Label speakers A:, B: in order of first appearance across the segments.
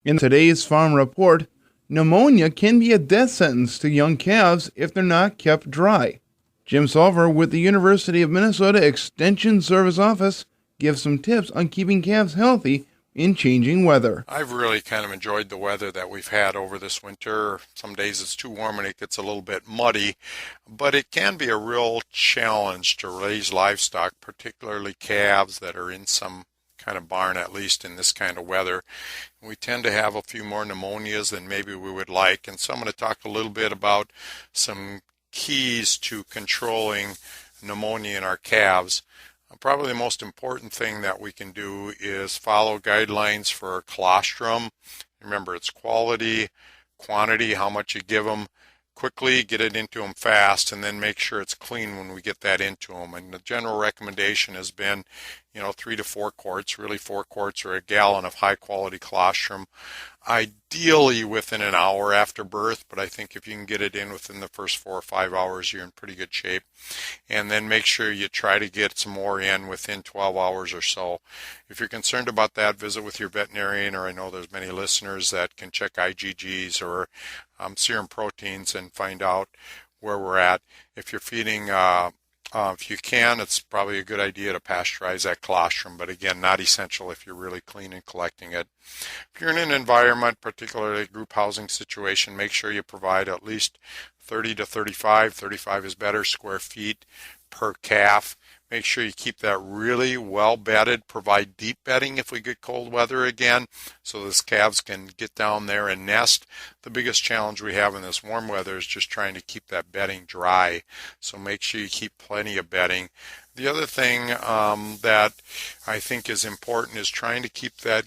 A: In today's farm report, pneumonia can be a death sentence to young calves if they're not kept dry. Jim Solver with the University of Minnesota Extension Service Office gives some tips on keeping calves healthy in changing weather.
B: I've really kind of enjoyed the weather that we've had over this winter. Some days it's too warm and it gets a little bit muddy, but it can be a real challenge to raise livestock, particularly calves that are in some kind of barn, at least in this kind of weather. We tend to have a few more pneumonias than maybe we would like, and so I'm going to talk a little bit about some keys to controlling pneumonia in our calves. Probably the most important thing that we can do is follow guidelines for colostrum. Remember, it's quality, quantity, how much you give them. Quickly get it into them fast, and then make sure it's clean when we get that into them. And the general recommendation has been, 3 to 4 quarts, really 4 quarts or a gallon of high quality colostrum, ideally within an hour after birth, but I think if you can get it in within the first 4 or 5 hours, you're in pretty good shape. And then make sure you try to get some more in within 12 hours or so. If you're concerned about that, visit with your veterinarian, or I know there's many listeners that can check IgGs or serum proteins and find out where we're at. If you're feeding if you can, it's probably a good idea to pasteurize that colostrum, but again, not essential if you're really clean and collecting it. If you're in an environment, particularly a group housing situation, make sure you provide at least 30 to 35 is better, square feet per calf. Make sure you keep that really well bedded. Provide deep bedding if we get cold weather again, so those calves can get down there and nest. The biggest challenge we have in this warm weather is just trying to keep that bedding dry. So make sure you keep plenty of bedding. The other thing that I think is important is trying to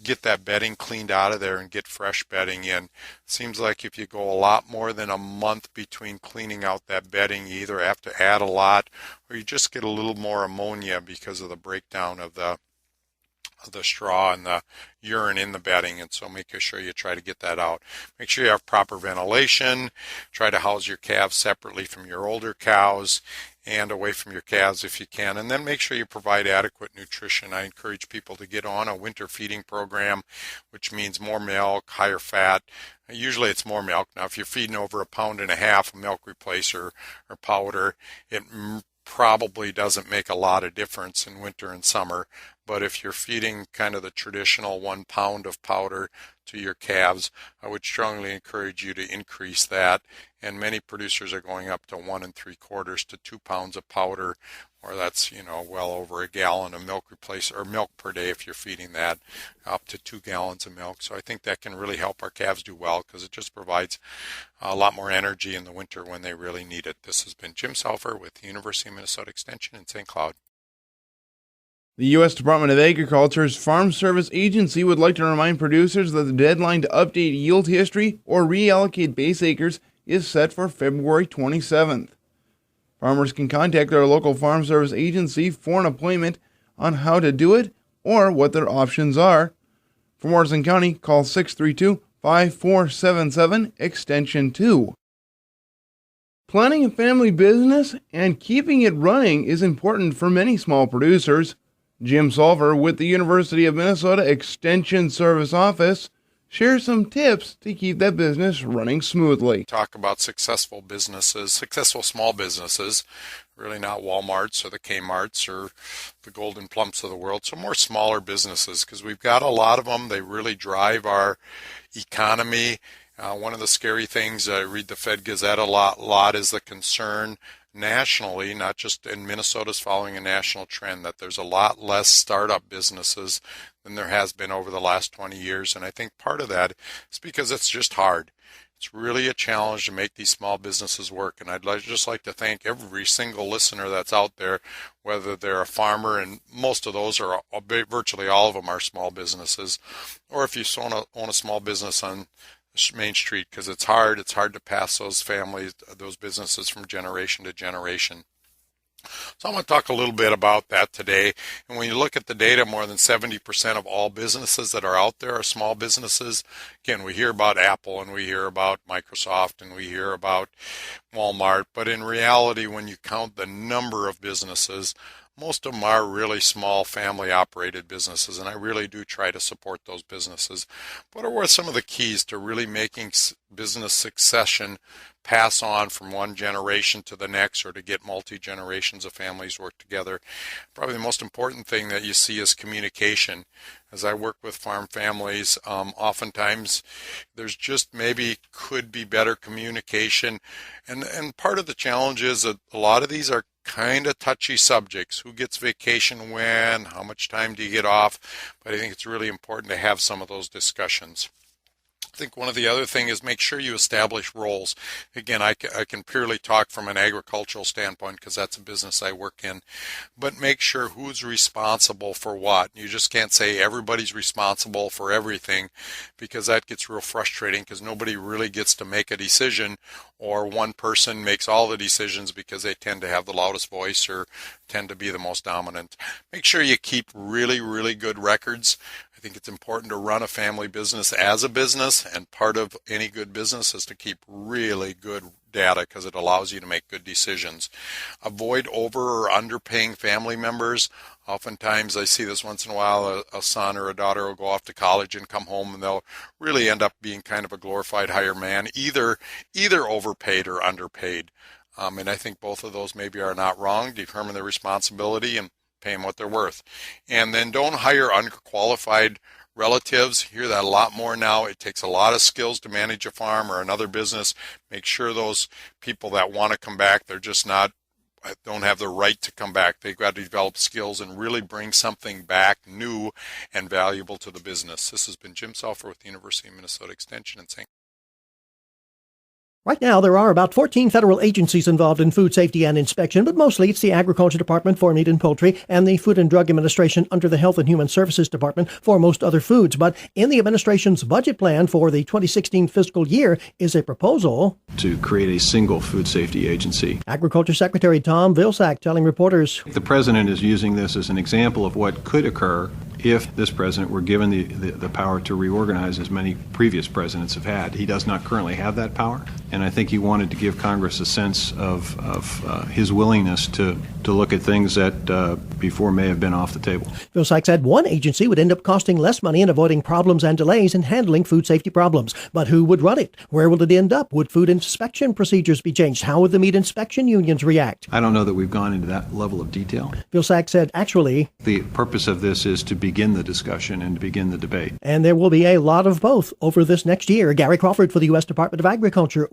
B: get that bedding cleaned out of there and get fresh bedding in. It seems like if you go a lot more than a month between cleaning out that bedding, you either have to add a lot or you just get a little more ammonia because of the breakdown of the straw and the urine in the bedding, and so make sure you try to get that out. Make sure you have proper ventilation. Try to house your calves separately from your older cows and away from your calves if you can, and then make sure you provide adequate nutrition. I encourage people to get on a winter feeding program, which means more milk, higher fat. Usually it's more milk. Now if you're feeding over 1.5 pounds of milk replacer or powder, it probably doesn't make a lot of difference in winter and summer. But if you're feeding kind of the traditional 1 pound of powder to your calves, I would strongly encourage you to increase that. And many producers are going up to 1 3/4 to 2 pounds of powder, or that's, well over a gallon of milk or milk per day if you're feeding that, up to 2 gallons of milk. So I think that can really help our calves do well because it just provides a lot more energy in the winter when they really need it. This has been Jim Salfer with the University of Minnesota Extension in St. Cloud.
A: The U.S. Department of Agriculture's Farm Service Agency would like to remind producers that the deadline to update yield history or reallocate base acres is set for February 27th. Farmers can contact their local Farm Service Agency for an appointment on how to do it or what their options are. For Morrison County, call 632-5477, extension 2. Planning a family business and keeping it running is important for many small producers. Jim Solver with the University of Minnesota Extension Service Office shares some tips to keep that business running smoothly.
B: Talk about successful businesses, successful small businesses, really not Walmarts or the Kmarts or the Golden Plumps of the world, so more smaller businesses because we've got a lot of them. They really drive our economy. One of the scary things, I read the Fed Gazette a lot is the concern nationally, not just in Minnesota's following a national trend, that there's a lot less startup businesses than there has been over the last 20 years. And I think part of that is because it's just hard. It's really a challenge to make these small businesses work. And I'd just like to thank every single listener that's out there, whether they're a farmer, and most of those are, virtually all of them are small businesses, or if you own a small business on Main Street, because it's hard to pass those businesses from generation to generation. So I'm going to talk a little bit about that today. And when you look at the data, more than 70% of all businesses that are out there are small businesses. Again, we hear about Apple and we hear about Microsoft and we hear about Walmart, but in reality, when you count the number of businesses, most of them are really small family operated businesses, and I really do try to support those businesses. What are some of the keys to really making business succession pass on from one generation to the next, or to get multi-generations of families work together? Probably the most important thing that you see is communication. As I work with farm families, oftentimes there's just maybe could be better communication. And part of the challenge is that a lot of these are kind of touchy subjects. Who gets vacation when? How much time do you get off? But I think it's really important to have some of those discussions. I think one of the other thing is make sure you establish roles. Again, I can purely talk from an agricultural standpoint because that's a business I work in, but make sure who's responsible for what. You just can't say everybody's responsible for everything, because that gets real frustrating because nobody really gets to make a decision, or one person makes all the decisions because they tend to have the loudest voice or tend to be the most dominant. Make sure you keep really, really good records. I think it's important to run a family business as a business, and part of any good business is to keep really good data because it allows you to make good decisions. Avoid over or underpaying family members. Oftentimes I see this once in a while, a son or a daughter will go off to college and come home and they'll really end up being kind of a glorified hired man, either overpaid or underpaid. And I think both of those maybe are not wrong. Determine their responsibility and pay them what they're worth. And then don't hire unqualified relatives. Hear that a lot more now. It takes a lot of skills to manage a farm or another business. Make sure those people that want to come back, they're just don't have the right to come back. They've got to develop skills and really bring something back new and valuable to the business. This has been Jim Selfer with the University of Minnesota Extension in St.
C: Right now, there are about 14 federal agencies involved in food safety and inspection, but mostly it's the Agriculture Department for meat and poultry and the Food and Drug Administration under the Health and Human Services Department for most other foods. But in the administration's budget plan for the 2016 fiscal year is a proposal
D: to create a single food safety agency.
C: Agriculture Secretary Tom Vilsack telling reporters
D: The president is using this as an example of what could occur if this president were given the power to reorganize, as many previous presidents have had. He does not currently have that power, and I think he wanted to give Congress a sense of his willingness to look at things that before may have been off the table.
C: Vilsack said one agency would end up costing less money in avoiding problems and delays in handling food safety problems. But who would run it? Where will it end up? Would food inspection procedures be changed? How would the meat inspection unions react?
D: I don't know that we've gone into that level of detail.
C: Vilsack said, actually,
D: the purpose of this is to begin the discussion and to begin the debate.
C: And there will be a lot of both over this next year. Gary Crawford for the U.S. Department of Agriculture.